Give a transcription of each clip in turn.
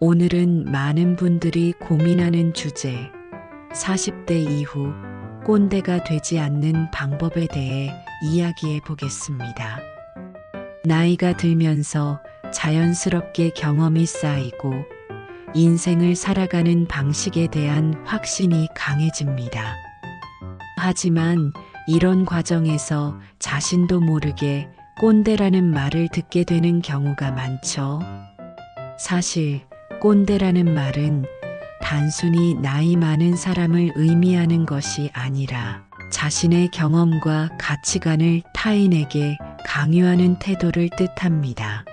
오늘은 많은 분들이 고민하는 주제, 40대 이후 꼰대가 되지 않는 방법에 대해 이야기해 보겠습니다. 나이가 들면서 자연스럽게 경험이 쌓이고 인생을 살아가는 방식에 대한 확신이 강해집니다. 하지만 이런 과정에서 자신도 모르게 꼰대라는 말을 듣게 되는 경우가 많죠. 사실 꼰대라는 말은 단순히 나이 많은 사람을 의미하는 것이 아니라 자신의 경험과 가치관을 타인에게 강요하는 태도를 뜻합니다.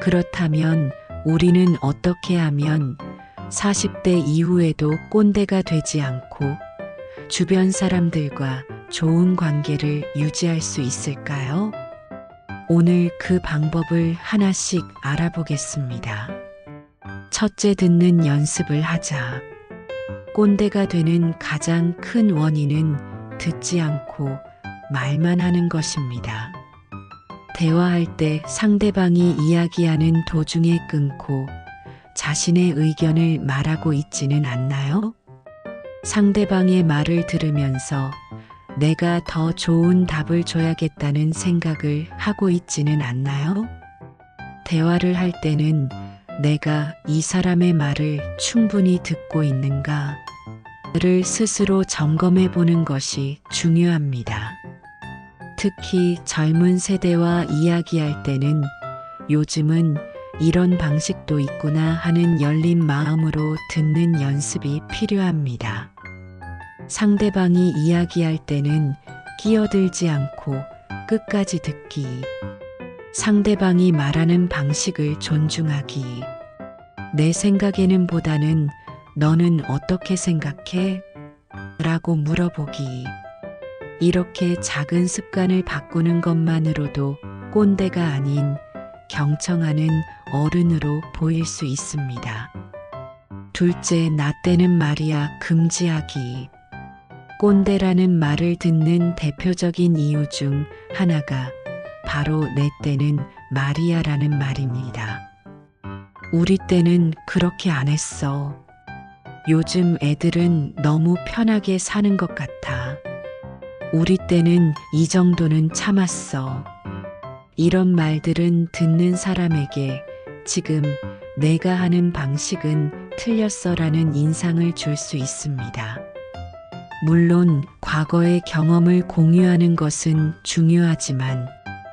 그렇다면 우리는 어떻게 하면 40대 이후에도 꼰대가 되지 않고 주변 사람들과 좋은 관계를 유지할 수 있을까요? 오늘 그 방법을 하나씩 알아보겠습니다. 첫째, 듣는 연습을 하자. 꼰대가 되는 가장 큰 원인은 듣지 않고 말만 하는 것입니다. 대화할 때 상대방이 이야기하는 도중에 끊고 자신의 의견을 말하고 있지는 않나요? 상대방의 말을 들으면서 내가 더 좋은 답을 줘야겠다는 생각을 하고 있지는 않나요? 대화를 할 때는 내가 이 사람의 말을 충분히 듣고 있는가를 스스로 점검해 보는 것이 중요합니다. 특히 젊은 세대와 이야기할 때는 요즘은 이런 방식도 있구나 하는 열린 마음으로 듣는 연습이 필요합니다. 상대방이 이야기할 때는 끼어들지 않고 끝까지 듣기. 상대방이 말하는 방식을 존중하기. 내 생각에는 보다는 너는 어떻게 생각해? 라고 물어보기. 이렇게 작은 습관을 바꾸는 것만으로도 꼰대가 아닌 경청하는 어른으로 보일 수 있습니다. 둘째, 나 때는 말이야 금지하기. 꼰대라는 말을 듣는 대표적인 이유 중 하나가 바로 내 때는 말이야라는 말입니다. 우리 때는 그렇게 안 했어. 요즘 애들은 너무 편하게 사는 것 같아. 우리 때는 이 정도는 참았어. 이런 말들은 듣는 사람에게 지금 내가 하는 방식은 틀렸어라는 인상을 줄 수 있습니다. 물론 과거의 경험을 공유하는 것은 중요하지만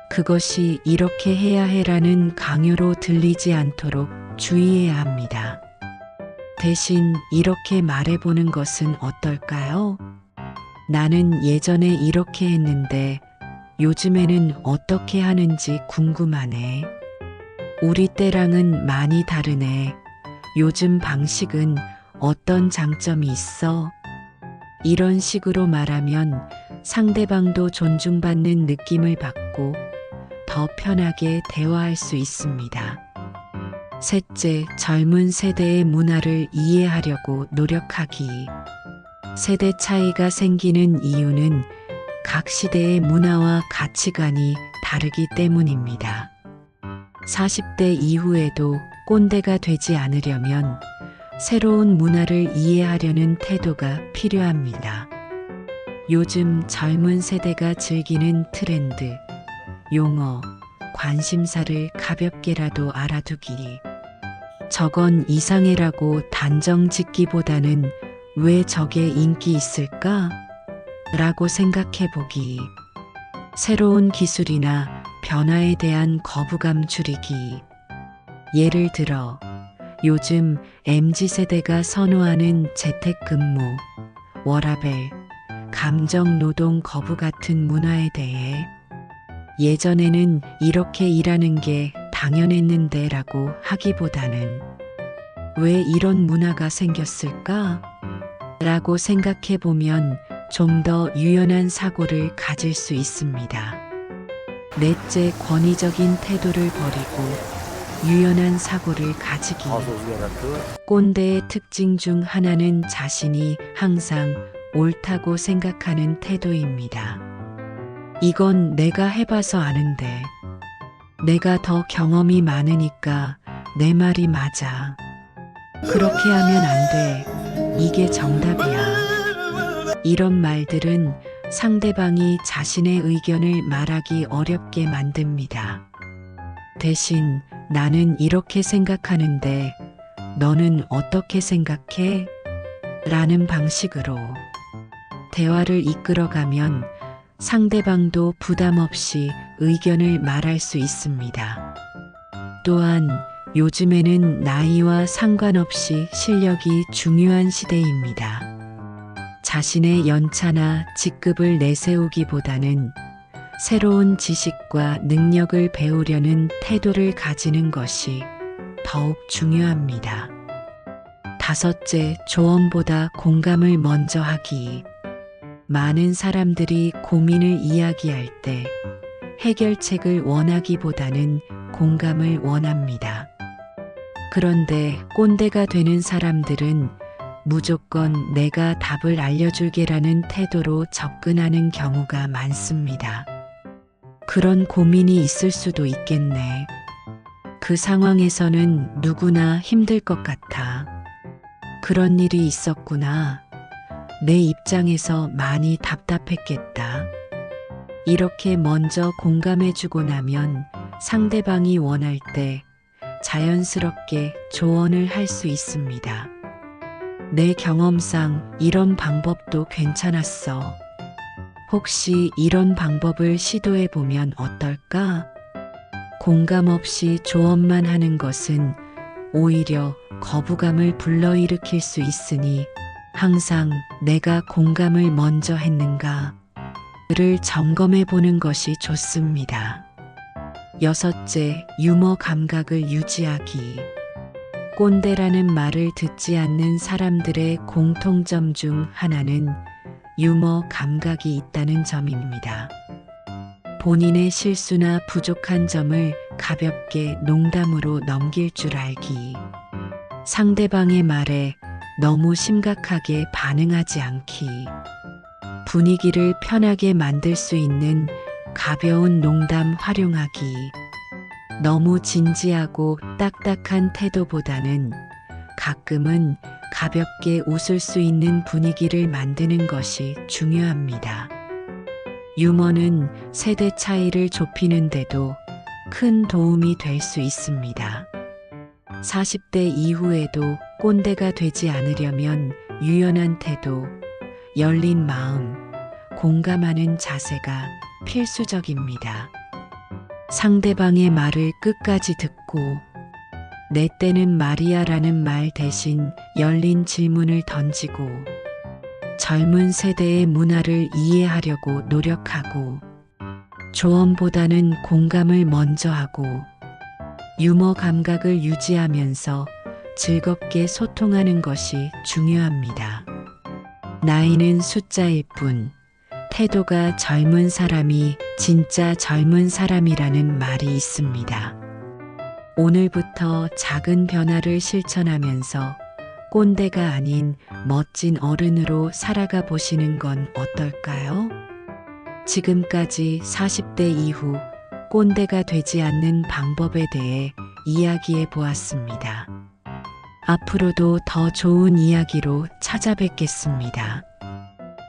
그것이 이렇게 해야 해라는 강요로 들리지 않도록 주의해야 합니다. 대신 이렇게 말해보는 것은 어떨까요? 나는 예전에 이렇게 했는데 요즘에는 어떻게 하는지 궁금하네. 우리 때랑은 많이 다르네. 요즘 방식은 어떤 장점이 있어? 이런 식으로 말하면 상대방도 존중받는 느낌을 받고 더 편하게 대화할 수 있습니다. 셋째, 젊은 세대의 문화를 이해하려고 노력하기. 세대 차이가 생기는 이유는 각 시대의 문화와 가치관이 다르기 때문입니다. 40대 이후에도 꼰대가 되지 않으려면 새로운 문화를 이해하려는 태도가 필요합니다. 요즘 젊은 세대가 즐기는 트렌드, 용어, 관심사를 가볍게라도 알아두기. 저건 이상해라고 단정 짓기보다는 왜 저게 인기 있을까? 라고 생각해 보기. 새로운 기술이나 변화에 대한 거부감 줄이기. 예를 들어 요즘 MZ세대가 선호하는 재택근무, 워라밸, 감정노동 거부 같은 문화에 대해 예전에는 이렇게 일하는 게 당연했는데 라고 하기보다는 왜 이런 문화가 생겼을까? 라고 생각해 보면 좀 더 유연한 사고를 가질 수 있습니다. 넷째, 권위적인 태도를 버리고 유연한 사고를 가지기. 꼰대의 특징 중 하나는 자신이 항상 옳다고 생각하는 태도입니다. 이건 내가 해봐서 아는데, 내가 더 경험이 많으니까 내 말이 맞아. 그렇게 하면 안 돼. 이게 정답이야. 이런 말들은 상대방이 자신의 의견을 말하기 어렵게 만듭니다. 대신 나는 이렇게 생각하는데 너는 어떻게 생각해? 라는 방식으로 대화를 이끌어가면 상대방도 부담 없이 의견을 말할 수 있습니다. 또한 요즘에는 나이와 상관없이 실력이 중요한 시대입니다. 자신의 연차나 직급을 내세우기보다는 새로운 지식과 능력을 배우려는 태도를 가지는 것이 더욱 중요합니다. 다섯째, 조언보다 공감을 먼저 하기. 많은 사람들이 고민을 이야기할 때 해결책을 원하기보다는 공감을 원합니다. 그런데 꼰대가 되는 사람들은 무조건 내가 답을 알려줄게라는 태도로 접근하는 경우가 많습니다. 그런 고민이 있을 수도 있겠네. 그 상황에서는 누구나 힘들 것 같아. 그런 일이 있었구나. 내 입장에서 많이 답답했겠다. 이렇게 먼저 공감해주고 나면 상대방이 원할 때 자연스럽게 조언을 할 수 있습니다. 내 경험상 이런 방법도 괜찮았어. 혹시 이런 방법을 시도해 보면 어떨까? 공감 없이 조언만 하는 것은 오히려 거부감을 불러일으킬 수 있으니 항상 내가 공감을 먼저 했는가를 점검해 보는 것이 좋습니다. 여섯째, 유머 감각을 유지하기. 꼰대라는 말을 듣지 않는 사람들의 공통점 중 하나는 유머 감각이 있다는 점입니다. 본인의 실수나 부족한 점을 가볍게 농담으로 넘길 줄 알기. 상대방의 말에 너무 심각하게 반응하지 않기. 분위기를 편하게 만들 수 있는 가벼운 농담 활용하기. 너무 진지하고 딱딱한 태도보다는 가끔은 가볍게 웃을 수 있는 분위기를 만드는 것이 중요합니다. 유머는 세대 차이를 좁히는데도 큰 도움이 될 수 있습니다. 40대 이후에도 꼰대가 되지 않으려면 유연한 태도, 열린 마음, 공감하는 자세가 필수적입니다. 상대방의 말을 끝까지 듣고 내 때는 말이야라는 말 대신 열린 질문을 던지고 젊은 세대의 문화를 이해하려고 노력하고 조언보다는 공감을 먼저 하고 유머 감각을 유지하면서 즐겁게 소통하는 것이 중요합니다. 나이는 숫자일 뿐 태도가 젊은 사람이 진짜 젊은 사람이라는 말이 있습니다. 오늘부터 작은 변화를 실천하면서 꼰대가 아닌 멋진 어른으로 살아가 보시는 건 어떨까요? 지금까지 40대 이후 꼰대가 되지 않는 방법에 대해 이야기해 보았습니다. 앞으로도 더 좋은 이야기로 찾아뵙겠습니다.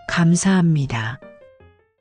감사합니다.